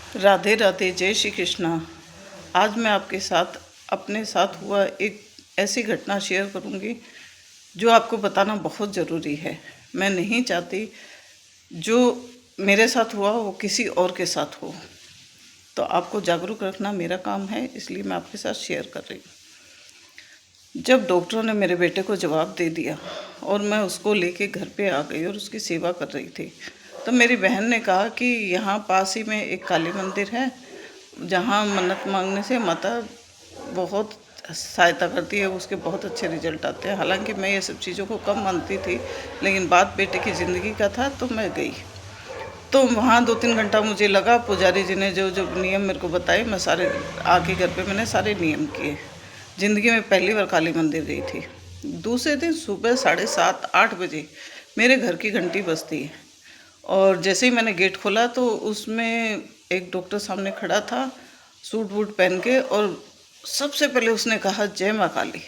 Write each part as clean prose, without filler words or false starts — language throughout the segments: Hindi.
राधे राधे, जय श्री कृष्णा। आज मैं आपके साथ अपने साथ हुआ एक ऐसी घटना शेयर करूंगी जो आपको बताना बहुत ज़रूरी है। मैं नहीं चाहती जो मेरे साथ हुआ वो किसी और के साथ हो, तो आपको जागरूक रखना मेरा काम है, इसलिए मैं आपके साथ शेयर कर रही हूँ। जब डॉक्टरों ने मेरे बेटे को जवाब दे दिया और मैं उसको लेके घर पे आ गई और उसकी सेवा कर रही थी, तो मेरी बहन ने कहा कि यहाँ पास ही में एक काली मंदिर है जहाँ मन्नत मांगने से माता बहुत सहायता करती है, उसके बहुत अच्छे रिजल्ट आते हैं। हालांकि मैं ये सब चीज़ों को कम मानती थी, लेकिन बात बेटे की ज़िंदगी का था तो मैं गई। तो वहाँ 2-3 घंटा मुझे लगा। पुजारी जी ने जो जो नियम मेरे को बताए, मैं सारे आके घर पे मैंने सारे नियम किए। ज़िंदगी में पहली बार काली मंदिर गई थी। दूसरे दिन सुबह 7:30-8 बजे मेरे घर की घंटी बजती है और जैसे ही मैंने गेट खोला तो उसमें एक डॉक्टर सामने खड़ा था, सूट वूट पहन के, और सबसे पहले उसने कहा जय माँ काली।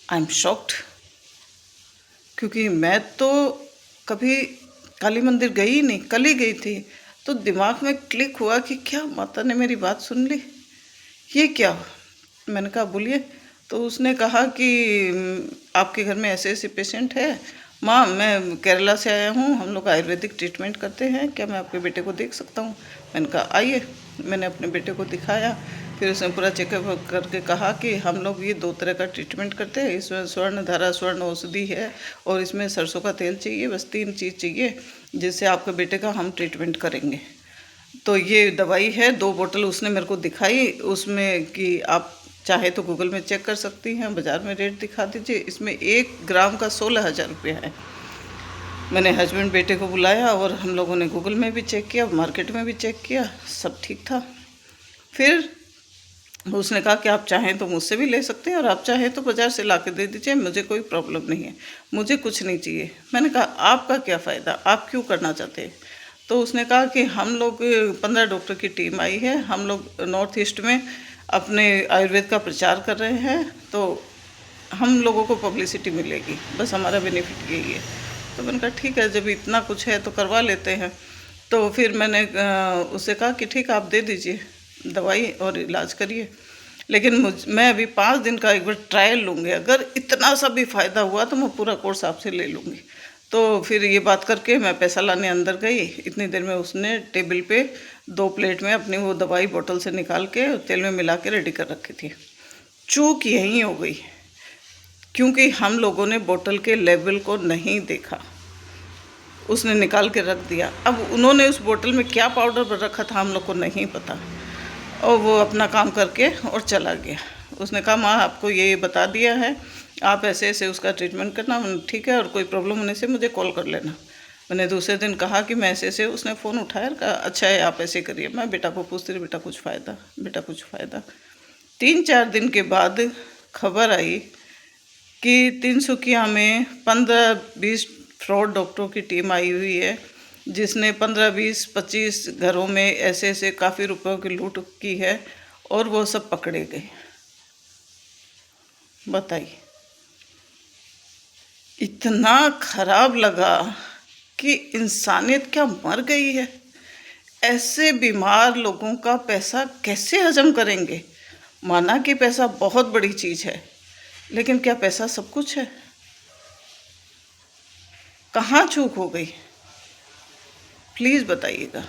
आई एम शॉक्ड, क्योंकि मैं तो कभी काली मंदिर गई ही नहीं, कल ही गई थी। तो दिमाग में क्लिक हुआ कि क्या माता ने मेरी बात सुन ली, ये क्या। मैंने कहा बोलिए। तो उसने कहा कि आपके घर में ऐसे ऐसे पेशेंट है माँ, मैं केरला से आया हूँ, हम लोग आयुर्वेदिक ट्रीटमेंट करते हैं, क्या मैं आपके बेटे को देख सकता हूँ। मैंने कहा आइए। मैंने अपने बेटे को दिखाया, फिर उसने पूरा चेकअप करके कहा कि हम लोग ये 2 तरह का ट्रीटमेंट करते हैं, इसमें स्वर्ण धारा स्वर्ण औषधि है और इसमें सरसों का तेल चाहिए, बस 3 चीज़ चाहिए जिससे आपके बेटे का हम ट्रीटमेंट करेंगे। तो ये दवाई है, 2 बोतल उसने मेरे को दिखाई, उसमें कि आप चाहे तो गूगल में चेक कर सकती हैं, बाज़ार में रेट दिखा दीजिए, इसमें 1 ग्राम का 16,000 रुपये है। मैंने हस्बैंड बेटे को बुलाया और हम लोगों ने गूगल में भी चेक किया, मार्केट में भी चेक किया, सब ठीक था। फिर उसने कहा कि आप चाहें तो मुझसे भी ले सकते हैं और आप चाहें तो बाज़ार से ला के दे दीजिए, मुझे कोई प्रॉब्लम नहीं है, मुझे कुछ नहीं चाहिए। मैंने कहा आपका क्या फ़ायदा, आप क्यों करना चाहते हैं। तो उसने कहा कि हम लोग 15 डॉक्टर की टीम आई है, हम लोग नॉर्थ ईस्ट में अपने आयुर्वेद का प्रचार कर रहे हैं, तो हम लोगों को पब्लिसिटी मिलेगी, बस हमारा बेनिफिट यही है। तो मैंने कहा ठीक है, जब इतना कुछ है तो करवा लेते हैं। तो फिर मैंने उससे कहा कि ठीक है, आप दे दीजिए दवाई और इलाज करिए, लेकिन मैं अभी 5 दिन का एक बार ट्रायल लूँगी, अगर इतना सा भी फ़ायदा हुआ तो मैं पूरा कोर्स आपसे ले लूँगी। तो फिर ये बात करके मैं पैसा लाने अंदर गई। इतनी देर में उसने टेबल पे 2 प्लेट में अपनी वो दवाई बोतल से निकाल के तेल में मिला के रेडी कर रखी थी। चूक यहीं हो गई, क्योंकि हम लोगों ने बोतल के लेवल को नहीं देखा, उसने निकाल के रख दिया। अब उन्होंने उस बोतल में क्या पाउडर रखा था हम लोग को नहीं पता, और वो अपना काम करके और चला गया। उसने कहा माँ आपको ये बता दिया है, आप ऐसे ऐसे उसका ट्रीटमेंट करना। ठीक है, और कोई प्रॉब्लम होने से मुझे कॉल कर लेना। मैंने दूसरे दिन कहा कि मैं ऐसे ऐसे, उसने फ़ोन उठाया और कहा अच्छा है आप ऐसे करिए। मैं बेटा को पूछती रही, बेटा कुछ फ़ायदा, बेटा कुछ फ़ायदा। 3-4 दिन के बाद खबर आई कि तिनसुकिया में 15-20 फ्रॉड डॉक्टरों की टीम आई हुई है, जिसने 15-20-25 घरों में ऐसे ऐसे काफ़ी रुपयों की लूट की है, और वो सब पकड़े गए। बताइए, इतना खराब लगा कि इंसानियत क्या मर गई है। ऐसे बीमार लोगों का पैसा कैसे हजम करेंगे। माना कि पैसा बहुत बड़ी चीज़ है, लेकिन क्या पैसा सब कुछ है। कहाँ चूक हो गई, प्लीज़ बताइएगा।